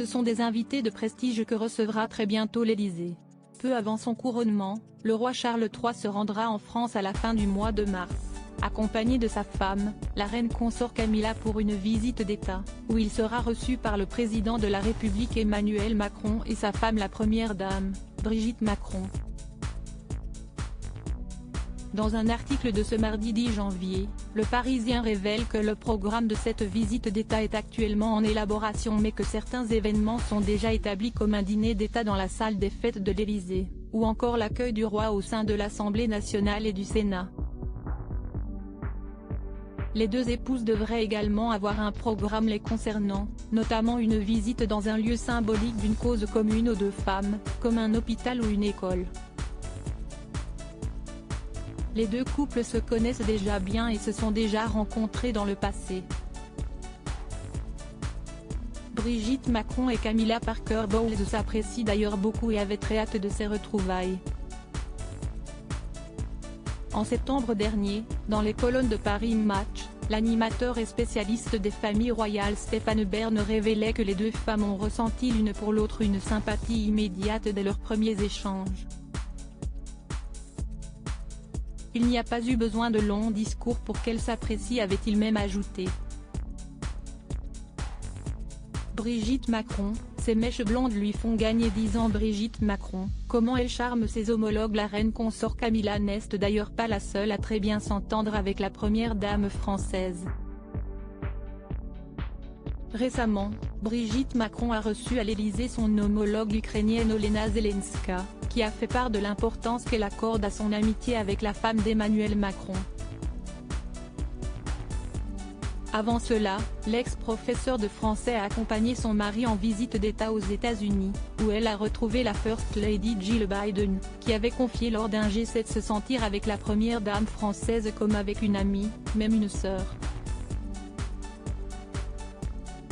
Ce sont des invités de prestige que recevra très bientôt l'Élysée. Peu avant son couronnement, le roi Charles III se rendra en France à la fin du mois de mars, accompagné de sa femme, la reine consort Camilla pour une visite d'État, où il sera reçu par le président de la République Emmanuel Macron et sa femme la première dame, Brigitte Macron. Dans un article de ce mardi 10 janvier, Le Parisien révèle que le programme de cette visite d'État est actuellement en élaboration mais que certains événements sont déjà établis comme un dîner d'État dans la salle des fêtes de l'Élysée, ou encore l'accueil du roi au sein de l'Assemblée nationale et du Sénat. Les deux épouses devraient également avoir un programme les concernant, notamment une visite dans un lieu symbolique d'une cause commune aux deux femmes, comme un hôpital ou une école. Les deux couples se connaissent déjà bien et se sont déjà rencontrés dans le passé. Brigitte Macron et Camilla Parker Bowles s'apprécient d'ailleurs beaucoup et avaient très hâte de ces retrouvailles. En septembre dernier, dans les colonnes de Paris Match, l'animateur et spécialiste des familles royales Stéphane Bern révélait que les deux femmes ont ressenti l'une pour l'autre une sympathie immédiate dès leurs premiers échanges. Il n'y a pas eu besoin de longs discours pour qu'elles s'apprécient, avait-il même ajouté. Brigitte Macron, ses mèches blondes lui font gagner 10 ans. Brigitte Macron, comment elle charme ses homologues. La reine consort Camilla n'est d'ailleurs pas la seule à très bien s'entendre avec la première dame française. Récemment, Brigitte Macron a reçu à l'Élysée son homologue ukrainienne Olena Zelenska, qui a fait part de l'importance qu'elle accorde à son amitié avec la femme d'Emmanuel Macron. Avant cela, l'ex-professeur de français a accompagné son mari en visite d'État aux États-Unis, où elle a retrouvé la First Lady Jill Biden, qui avait confié lors d'un G7 se sentir avec la première dame française comme avec une amie, même une sœur.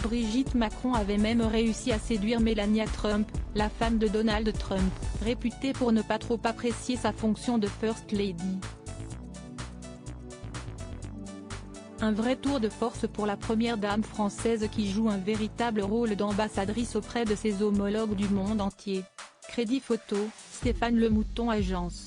Brigitte Macron avait même réussi à séduire Melania Trump, la femme de Donald Trump, réputée pour ne pas trop apprécier sa fonction de First Lady. Un vrai tour de force pour la première dame française qui joue un véritable rôle d'ambassadrice auprès de ses homologues du monde entier. Crédit photo, Stéphane Le Mouton Agence.